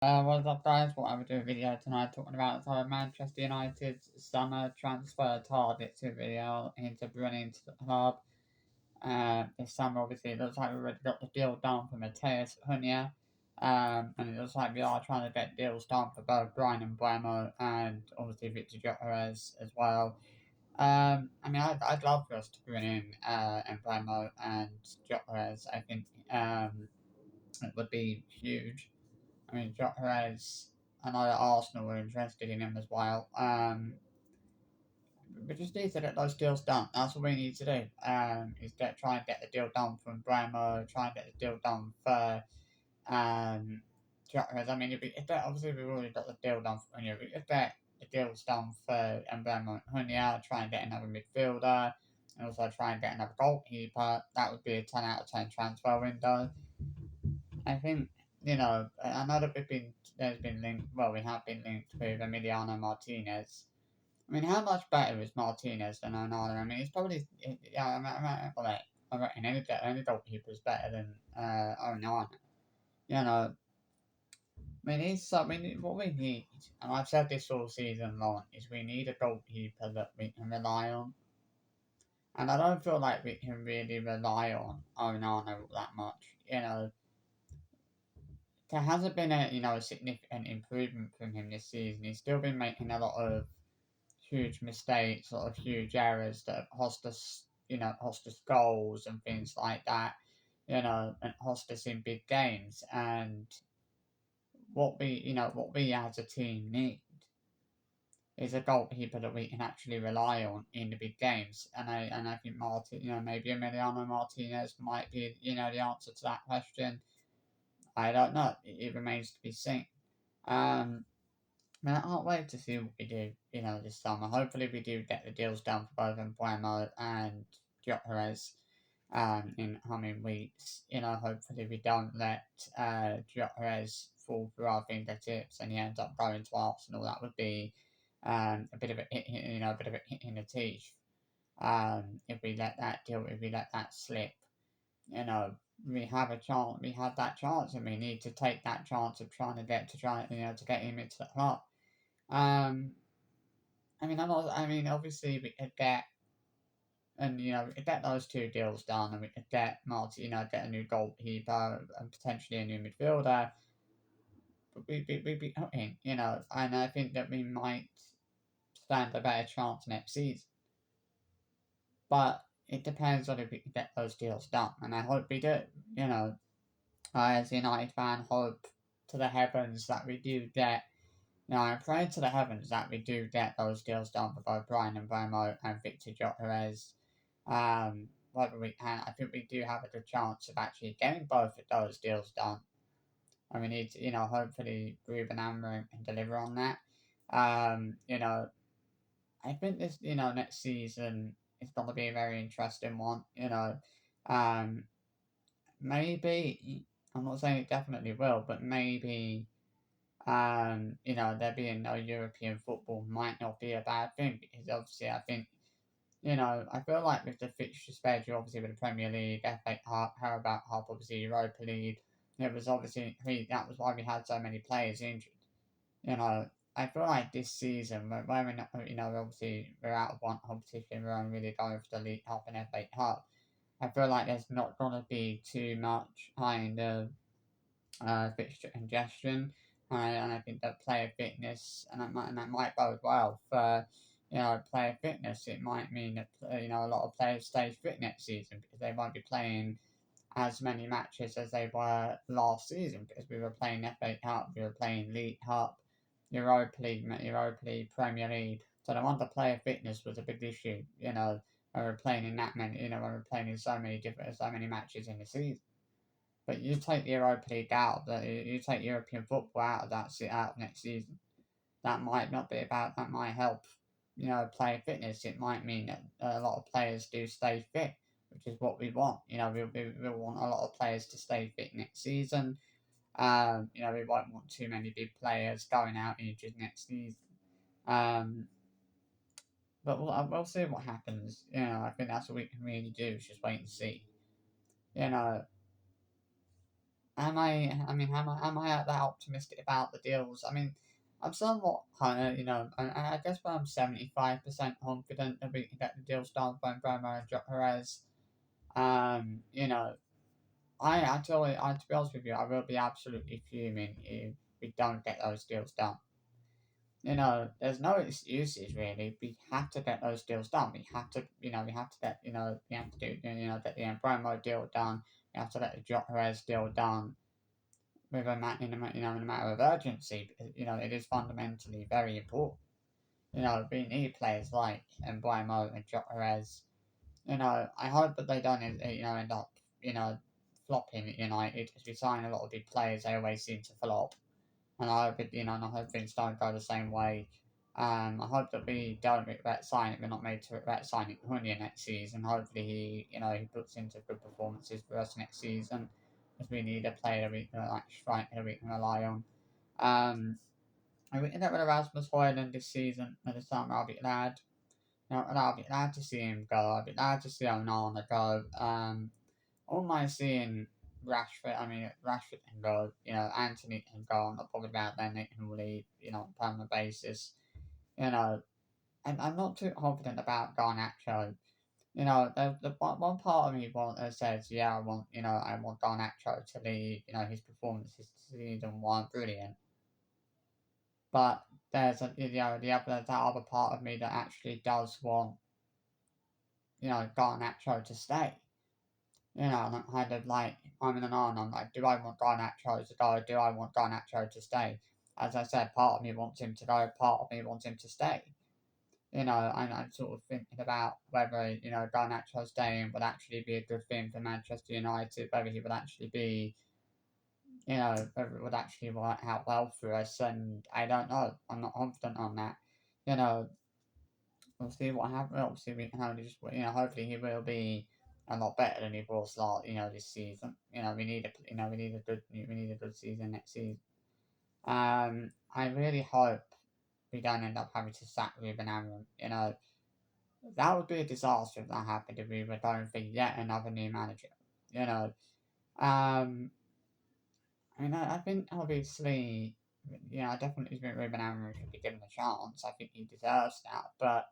What's up, guys? What I would do a video tonight talking about Manchester United's summer transfer targets video into bringing to the club. This summer, obviously, it looks like we've already got the deal done for Mateus Cunha. And it looks like we are trying to get deals done for both Brian and mbeumo and obviously Victor gyokeres as well. I'd love for us to bring in mbeumo and gyokeres. I think it would be huge. I mean, Gyokeres, I know that Arsenal were interested in him as well. We just need to get those deals done. That's what we need to do. Try and get the deal done from Bremo, try and get the deal done for Gyokeres. I mean, obviously we've already got the deal done for Hunya. If get the deals done for Bremo and Hunya, try and get another midfielder, and also try and get another goalkeeper. That would be a 10 out of 10 transfer window. I think, I know that there's been linked, well, we have been linked with Emiliano Martinez. I mean, how much better is Martinez than Onana? I mean, it's probably, yeah, I reckon any goalkeeper is better than Onana. You know, what we need, and I've said this all season long, is we need a goalkeeper that we can rely on. And I don't feel like we can really rely on Onana that much. There hasn't been a significant improvement from him this season. He's still been making a lot of huge mistakes, a lot of huge errors that have cost us goals and things like that, and cost us in big games. And what we as a team need is a goalkeeper that we can actually rely on in the big games. And I think maybe Emiliano Martinez might be, the answer to that question. I don't know. It remains to be seen. Um, I can't wait to see what we do, this summer. Hopefully, we do get the deals done for both mbeumo and Gyokeres in coming weeks. Hopefully, we don't let Gyokeres fall through our fingertips and he ends up going to Arsenal. That would be a bit of a hit, a bit of a hit in the teeth. If we let that slip, you know, we have a chance. We have that chance, and we need to take that chance of to get him into the club. Um, obviously we could get, and we could get those two deals done, and we could get get a new goalkeeper and potentially a new midfielder. But we'd be hoping, and I think that we might stand a better chance next season. But it depends on if we can get those deals done, and I hope we do. I, as a United fan, hope to the heavens that we do get. I pray to the heavens that we do get those deals done for both Brian and mbeumo and Victor gyokeres. Whether we can, I think we do have a good chance of actually getting both of those deals done. And we need to, hopefully Ruben Amorim can deliver on that. I think this, next season is going to be a very interesting one. Um, maybe, I'm not saying it definitely will, but maybe there being no European football might not be a bad thing because obviously I think, I feel like with the fixture schedule, obviously with the Premier League, FA Cup, Carabao Cup, obviously Europa League, it was obviously that was why we had so many players injured. I feel like this season, when we're not, obviously we're out of one competition, we're only really going for the League Cup and FA Cup. I feel like there's not gonna be too much kind of fixture congestion, and I think that player fitness, and that might bode well for player fitness. It might mean that a lot of players stay fit next season because they won't be playing as many matches as they were last season because we were playing FA Cup, we were playing League Cup, Europa League, Premier League. So the wonder player fitness was a big issue. When we're playing in that many, when we're playing in so many matches in the season. But you take the Europa League out, you take European football out of out of next season. That might not be about. That might help, player fitness. It might mean that a lot of players do stay fit, which is what we want. We want a lot of players to stay fit next season. We won't want too many big players going out injured next season. Um, but we'll see what happens. I think that's what we can really do is just wait and see. You know, am I that optimistic about the deals? I mean, I'm somewhat kind of, I guess I'm 75% confident that we can get the deals done by Bremer and Gyokeres. You know, to be honest with you, I will be absolutely fuming if we don't get those deals done. There's no excuses really. We have to get those deals done. We have to, we have to get, we have to do, get the promo deal done. We have to get the Gyokeres deal done with in a matter of urgency. Because, it is fundamentally very important. We need players like mbeumo and Gyokeres. I hope that they don't, end up, flopping at United because we sign a lot of big players. They always seem to flop, and I hope and I hope things don't go the same way. I hope that we don't regret signing. We're not made to regret signing Cunha next season. Hopefully, he puts into good performances for us next season, because we need a player that we can striker that we can rely on. If we can get rid of Rasmus Højlund this season at the summer, I'll be glad. I'll be glad to see him go. I'll be glad to see Onana go. All my seeing Rashford can go. Anthony can go. I'm not bothered about them. They can leave. On a permanent basis. And I'm not too confident about Garnacho. The one part of me says, yeah, I want Garnacho to leave. His performances this season weren't brilliant, but that other part of me that actually does want, Garnacho to stay. And I'm kind of like, I'm in an on. I'm like, do I want Garnacho to go? Do I want Garnacho to stay? As I said, part of me wants him to go, part of me wants him to stay. I'm sort of thinking about whether, Garnacho staying would actually be a good thing for Manchester United, whether he would actually be, whether it would actually work out well for us, and I don't know. I'm not confident on that. You know, we'll see what happens. Obviously, we can only just, hopefully he will be a lot better than he was this season. We need a good season next season. I really hope we don't end up having to sack Ruben Amorim. That would be a disaster if that happened, if we were going for yet another new manager. You know, um, I think obviously, I definitely think Ruben Amorim should be given a chance. I think he deserves that, but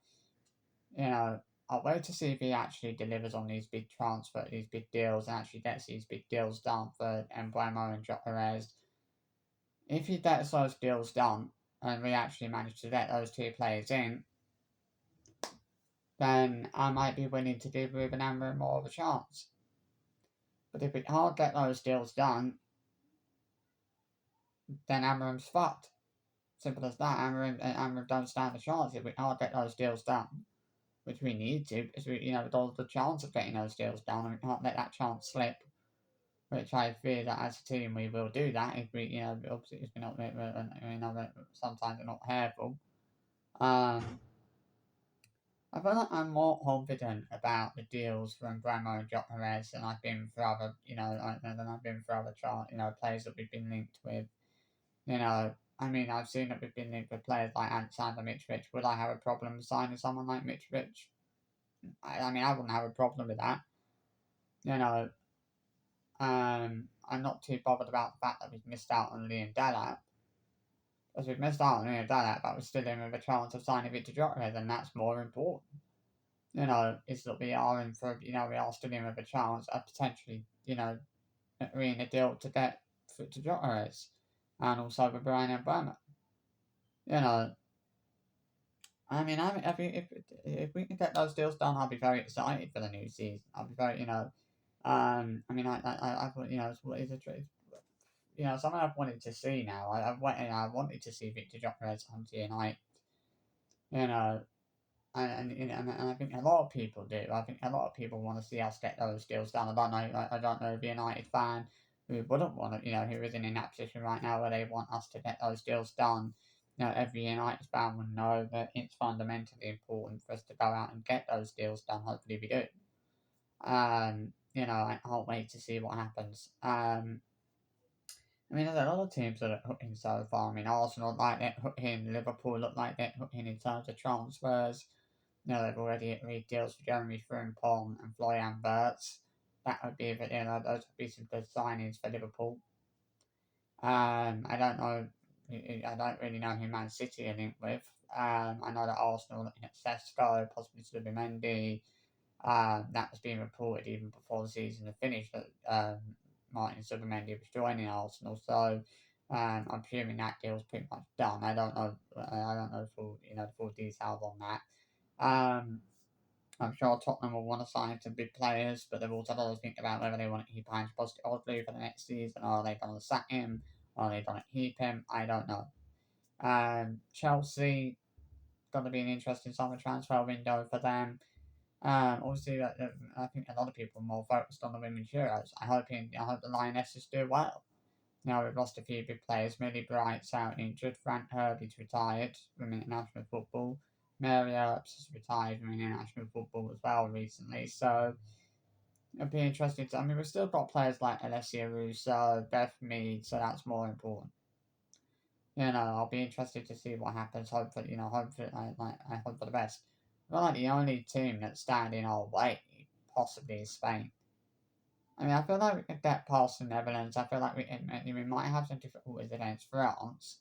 I'll wait to see if he actually delivers on these big deals, and actually gets these big deals done for mbeumo and Gyokeres. If he gets those deals done, and we actually manage to get those two players in, then I might be willing to give Ruben Amorim more of a chance. But if we can't get those deals done, then Amorim's fucked. Simple as that. Amorim don't stand a chance if we can't get those deals done, which we need to, because there's the chance of getting those deals done, and we can't let that chance slip. Which I fear that as a team we will do that if we, obviously if we're not, sometimes we're not careful. I feel like I'm more confident about the deals from Bramo and Gyokeres than I've been for other, players that we've been linked with. I've seen that we've been linked with players like Alexander Mitrovic. Would I have a problem signing someone like Mitrovic? I wouldn't have a problem with that. I'm not too bothered about the fact that we've missed out on Liam Delap. Because we've missed out on Liam Delap, but we're still in with a chance of signing Victor Gyokeres, and that's more important. Is that we are in for, we are still in with a chance of potentially, agreeing a deal to get Victor Gyokeres, and also with Brian Mbeumo. I think if we can get those deals done, I'll be very excited for the new season. I'll be very, I thought, it's a something I've wanted to see now. I wanted to see Victor Gyokeres come to United. And I think a lot of people do. I think a lot of people want to see us get those deals done. I don't know if a United fan who wouldn't want to, who isn't in that position right now where they want us to get those deals done. Every United fan would know that it's fundamentally important for us to go out and get those deals done. Hopefully we do. I can't wait to see what happens. There's a lot of teams that are hooking so far. Arsenal like they're hooking, Liverpool look like they're hooking in terms of transfers. They've already agreed deals for Jeremy Frimpong and Florian Wirtz. That would be, those would be some good signings for Liverpool. I don't know. I don't really know who Man City are linked with. I know that Arsenal looking at Sesko, possibly Subimendi. That was being reported even before the season had finished that Martin Subimendi was joining Arsenal. So I'm assuming that deal's pretty much done. I don't know. I don't know the full the full details on that. Um, I'm sure Tottenham will want to sign some big players, but they've also got to think about whether they want to keep Ange Postecoglou for the next season, or are they going to sack him, or are they going to keep him? I don't know. Chelsea going to be an interesting summer transfer window for them. Obviously, I think a lot of people are more focused on the women's Euros. I hope the Lionesses do well. Now we've lost a few big players. Millie Bright's out injured. Frank Herbie's retired from international football. Mary Earps has retired from international football as well recently. So it'll be interesting. I mean, we've still got players like Alessia Russo, Beth Mead, so that's more important. I'll be interested to see what happens. Hopefully, I hope for the best. But like the only team that's standing our way possibly is Spain. I mean, I feel like we could get past the Netherlands. I feel like we might have some difficulties against France,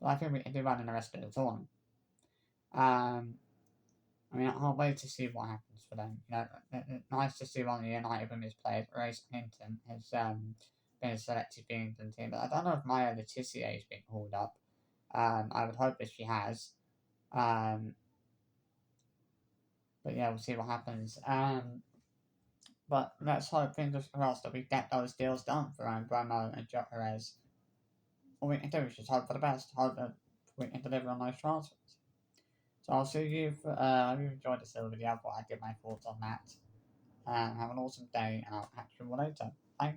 but I think we can do well in the rest of the tournament. Um, I mean, I can't wait to see what happens for them. It's nice to see one of the United women's players, Grace Hinton, has been selected for the England team, but I don't know if Maya Letitia has been called up. I would hope that she has. Um, but yeah, we'll see what happens. But let's hope, fingers crossed, that we get those deals done for mbeumo and gyokeres. All we can do is just hope for the best, hope that we can deliver on those transfers. So I'll see you for, I hope you enjoyed this little video, but I give my thoughts on that. Have an awesome day, and I'll catch you later. Bye.